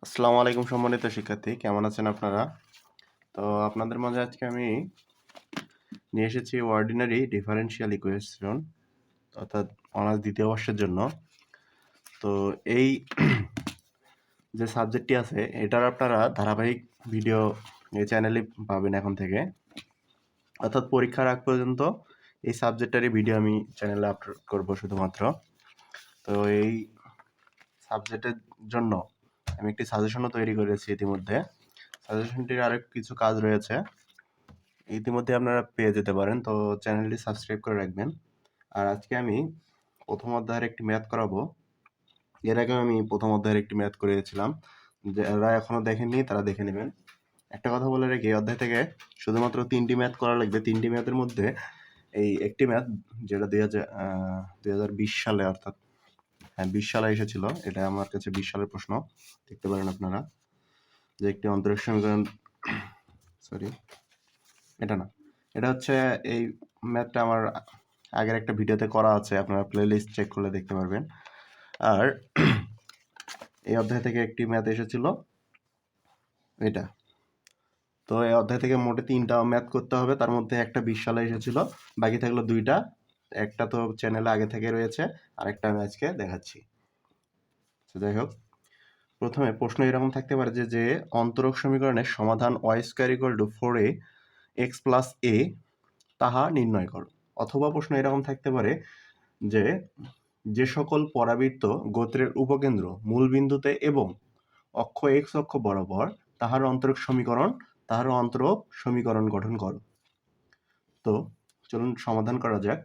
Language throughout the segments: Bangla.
আসসালামু আলাইকুম সম্মানিত শিক্ষার্থী, কেমন আছেন আপনারা? তো আপনাদের মাঝে আজকে আমি নিয়ে এসেছি অর্ডিনারি ডিফারেনশিয়াল ইকুয়েশন অর্থাৎ অনার্স দ্বিতীয় বর্ষের জন্য। তো এই যে সাবজেক্টটি আছে এটার আপনারা ধারাবাহিক ভিডিও এই চ্যানেলে পাবেন এখন থেকে, অর্থাৎ পরীক্ষার আগ পর্যন্ত এই সাবজেক্টেরই ভিডিও আমি চ্যানেলে আপলোড করব শুধুমাত্র। তো এই সাবজেক্টের জন্য আমি একটি সাজেশনও তৈরি করেছি ইতিমধ্যে। সাজেশনটির আরও কিছু কাজ রয়েছে, ইতিমধ্যে আপনারা পেয়ে যেতে পারেন। তো চ্যানেলটি সাবস্ক্রাইব করে রাখবেন। আর আজকে আমি প্রথম অধ্যায়ের একটি ম্যাথ করাবো। এর আগেও আমি প্রথম অধ্যায়ের একটি ম্যাথ করিয়েছিলাম, যারা এখনও দেখেননি তারা দেখে নেবেন। একটা কথা বলে রাখি, এই অধ্যায় থেকে শুধুমাত্র 3টি ম্যাথ করা লাগবে। 3টি ম্যাথের মধ্যে এই একটি ম্যাথ যেটা 2020 সালে, অর্থাৎ 20 সালে এসেছিল, এটা আমার কাছে 20 সালের প্রশ্ন, দেখতে পারেন আপনারা, যে একটি অন্তরীক্ষ সমীকরণ, সরি এটা না, এটা হচ্ছে এই ম্যাথটা আমার আগের একটা ভিডিওতে করা আছে, আপনারা প্লেলিস্ট চেক করলে দেখতে পারবেন। আর এই অধ্যায় থেকে একটি ম্যাথ এসেছিল এটা। তো এই অধ্যায় থেকে মোটে 3টা ম্যাথ করতে হবে, তার মধ্যে একটা 20 সালে এসেছিল, বাকি থাকলো 2টা। একটা তো চ্যানেলে আগে থেকে রয়েছে, আর একটা আমি আজকে দেখাচ্ছি। যাই হোক, প্রথমে প্রশ্ন এরকম থাকতে পারে যে অন্তরক সমীকরণের সমাধান y² = 4ax + a তাহা নির্ণয় করো। অথবা প্রশ্ন এরকম থাকতে পারে যে সকল পরাবৃত্ত গোত্রের উপকেন্দ্র মূলবিন্দুতে এবং অক্ষ x অক্ষ বরাবর তাহার অন্তরক সমীকরণ গঠন করো। তো চলুন সমাধান করা যাক।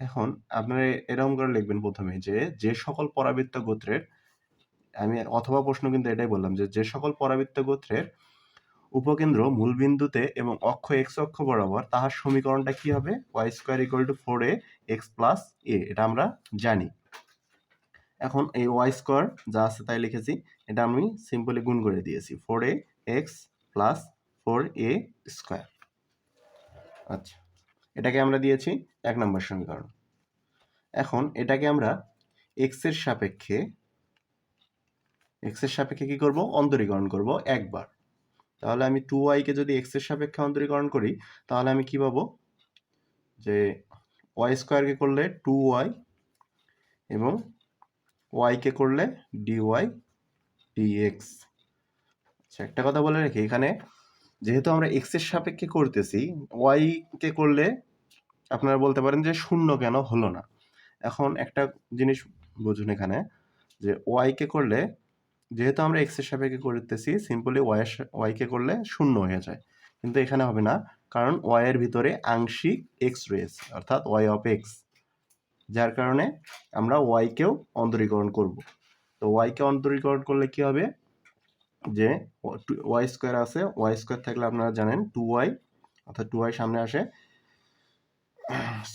এখন আপনারা এরকম করে লিখবেন প্রথমে যে সকল পরাবৃত্ত গোত্রের, আমি অথবা প্রশ্ন কিন্তু এটাই বললাম যে সকল পরাবৃত্ত গোত্রের উপকেন্দ্র মূলবিন্দুতে এবং অক্ষ x অক্ষ বরাবর তাহার সমীকরণটা কি হবে? y² = 4ax + a, এটা আমরা জানি। এখন এই y² যা আছে তাই লিখেছি, এটা আমি সিম্পলি গুণ করে দিয়েছি, 4ax + 4a²। আচ্ছা, এটাকে আমরা দিয়েছি 1 নম্বর সমীকরণ। এখন এটাকে আমরা x এর সাপেক্ষে কি করব? অন্তরীকরণ করব একবার। তাহলে আমি 2y কে যদি x এর সাপেক্ষে অন্তরীকরণ করি, তাহলে আমি কি পাবো? যে y² কে করলে 2y এবং y কে করলে dy dx। আচ্ছা, একটা কথা বলে রাখি, এখানে যেহেতু আমরা x এর সাপেক্ষে করতেছি, y কে করলে আপনারা বলতে পারেন যে শূন্য কেন হলো না। এখন একটা জিনিস বুঝুন এখানে, যে y কে করলে, যেহেতু আমরা x এর সাপেক্ষে করতেছি, সিম্পলি y কে করলে শূন্য হয়ে যায়, কিন্তু এখানে হবে না, কারণ y এর ভিতরে আংশিক x রয়েছে, অর্থাৎ y of x, যার কারণে আমরা y কেও অন্তরীকরণ করব। তো y কে অন্তরীকরণ করলে কি হবে? যে y² আছে, y² থাকলে আপনারা জানেন 2y, অর্থাৎ 2y সামনে আসে,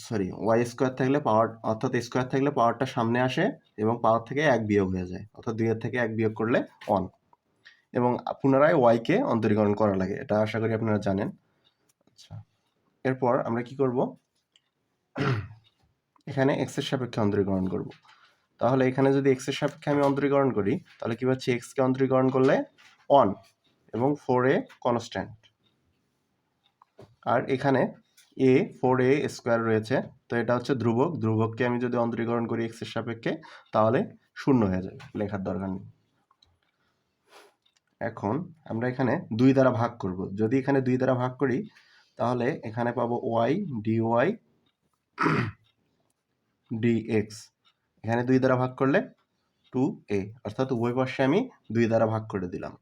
সরি, y² থাকলে পাওয়ার, অর্থাৎ স্কোয়ার থাকলে পাওয়ারটা সামনে আসে এবং পাওয়ার থেকে 1 বিয়োগ হয়ে যায়, অর্থাৎ 2 এর থেকে 1 বিয়োগ করলে 1, এবং পুনরায় y কে অন্তরীকরণ করা লাগে, এটা আশা করি আপনারা জানেন। আচ্ছা, এরপর আমরা কি করব? এখানে x এর সাপেক্ষে অন্তরীকরণ করব। তাহলে এখানে যদি x এর সাপেক্ষে আমি অন্তরীকরণ করি, তাহলে কি পাচ্ছি? x কে অন্তরীকরণ করলে 1 এবং 4a কনস্ট্যান্ট, আর এখানে a 4a² রয়েছে, তো এটা হচ্ছে ধ্রুবক। ধ্রুবককে আমি যদি অন্তরীকরণ করি x এর সাপেক্ষে, তাহলে শূন্য হয়ে যাবে, লেখার দরকার নেই। এখন আমরা এখানে 2 দ্বারা ভাগ করব। যদি এখানে 2 দ্বারা ভাগ করি, তাহলে এখানে পাবো y dy dx। এখানে 2 দ্বারা ভাগ করলে 2a, অর্থাৎ উভয় পাশে আমি 2 দ্বারা ভাগ করে দিলাম।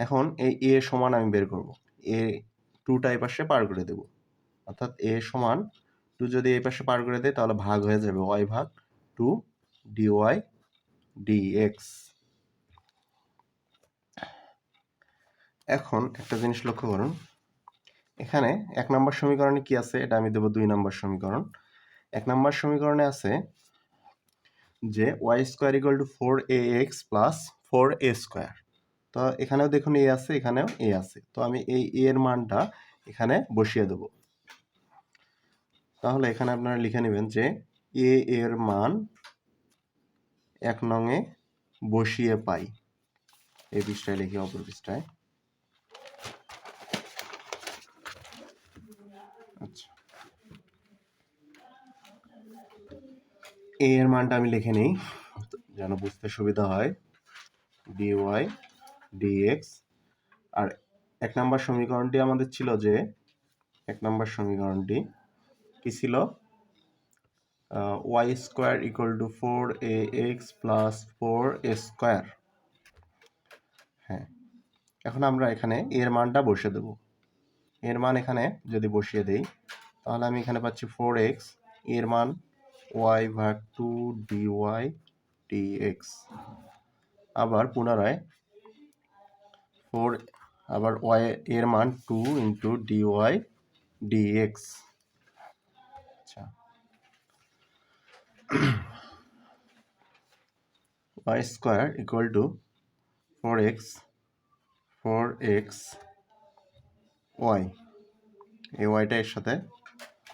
এখন এই a সমান আমি বের করব, a 2টা এই পাশে পার করে দেব, অর্থাৎ a সমান 2 যদি এই পাশে পার করে দেয়, তাহলে ভাগ হয়ে যাবে y ভাগ 2 dy dx। এখন একটা জিনিস লক্ষ্য করুন, এখানে 1 নম্বর সমীকরণে কি আছে? এটা আমি দেব 2 নম্বর সমীকরণ। 1 নম্বর সমীকরণে আছে যে y² = 4ax + 4a²। তো এখানেও দেখুন a আছে, এখানেও a আছে, তো আমি এই a এর মানটা এখানে বসিয়ে দেব। তাহলে এখানে আপনারা লিখে নেবেন যে a এর মান 1 নং এ বসিয়ে পাই। এই পৃষ্ঠায় লিখি, অপর পৃষ্ঠায়। আচ্ছা, এ এর মানটা আমি লিখে নিই যেন বুঝতে সুবিধা হয়। Dy dx. আর 1 নম্বর সমীকরণটি আমাদের ছিল যে 1 নম্বর সমীকরণটি কি ছিল? Y square equal to 4ax plus 4a square. হ্যাঁ, এখন আমরা এখানে এর মানটা বসিয়ে দেব। এর মান এখানে যদি বসিয়ে দেই তাহলে আমি এখানে পাচ্ছি 4x, এর মান y ভাগ 2 dy dx। আবার পুনরায় 4, আবার y এর মান 2 ইন্টু dy dx। আচ্ছা, y square equal two 4x y, এই ওয়াইটা এর সাথে।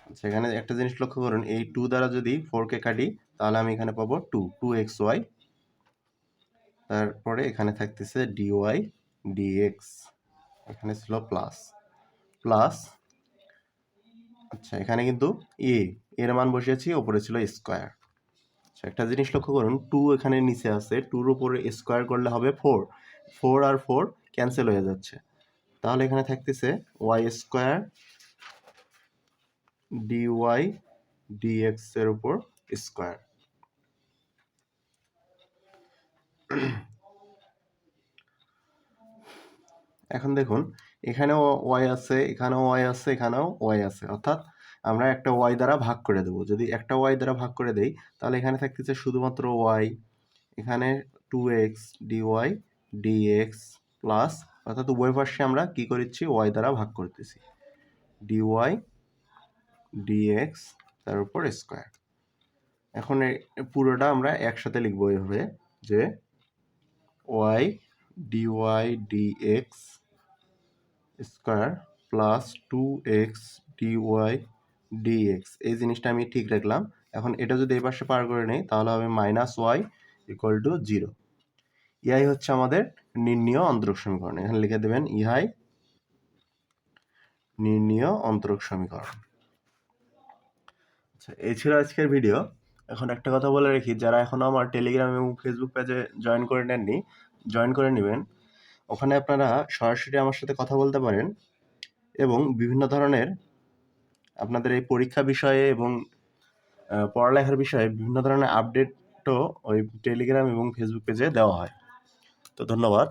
আচ্ছা, এখানে একটা জিনিস লক্ষ্য করুন, এই 2 দ্বারা যদি 4কে কাটি তাহলে আমি এখানে পাবো 2xy। তারপরে এখানে থাকতেছে dy dx, এখানে ছিল প্লাস প্লাস। আচ্ছা, এখানে কিন্তু এর মান বসিয়েছি, ওপরে ছিল স্কোয়ার। আচ্ছা, একটা জিনিস লক্ষ্য করুন, 2 এখানে নিচে আছে, 2-র উপরে স্কোয়ার করলে হবে 4, 4 আর 4 ক্যান্সেল হয়ে যাচ্ছে। তাহলে এখানে থাকতেছে y স্কোয়ার dy dx এর উপর স্কোয়ার। এখন দেখুন, এখানেও y আছে, এখানেও y আছে, এখানেও y আছে, অর্থাৎ আমরা একটা y দ্বারা ভাগ করে দেব। যদি একটা y দ্বারা ভাগ করে দেই তাহলে এখানে থাকতেছে শুধুমাত্র y, এখানে 2x dy dx প্লাস, অর্থাৎ উভয় পাশে আমরা কি করেছি, y দ্বারা ভাগ করতেছি, dy dx তার উপর স্কোয়ার। এখন পুরোটা আমরা একসাথে লিখবো এভাবে যে y dy dx square plus 2x dy dx। এই জিনিসটা আমি ঠিক রাখলাম। এখন এটা যদি এই পাশে পার করে নেই তাহলে হবে মাইনাস ওয়াই ইকুয়াল টু 0। ইহাই হচ্ছে আমাদের নির্ণীয় অন্তরক সমীকরণ। এখানে লিখে দেবেন ইহাই নির্ণীয় অন্তরক সমীকরণ। আচ্ছা, এই ছিল আজকের ভিডিও। এখন একটা কথা বলে রাখি, যারা এখনও আমার টেলিগ্রাম এবং ফেসবুক পেজে জয়েন করে নেননি, জয়েন করে নেবেন। ওখানে আপনারা সরাসরি আমার সাথে কথা বলতে পারেন এবং বিভিন্ন ধরনের আপনাদের এই পরীক্ষা বিষয়ে এবং পড়ালেখার বিষয়ে বিভিন্ন ধরনের আপডেটও ওই টেলিগ্রাম এবং ফেসবুক পেজে দেওয়া হয়। তো ধন্যবাদ।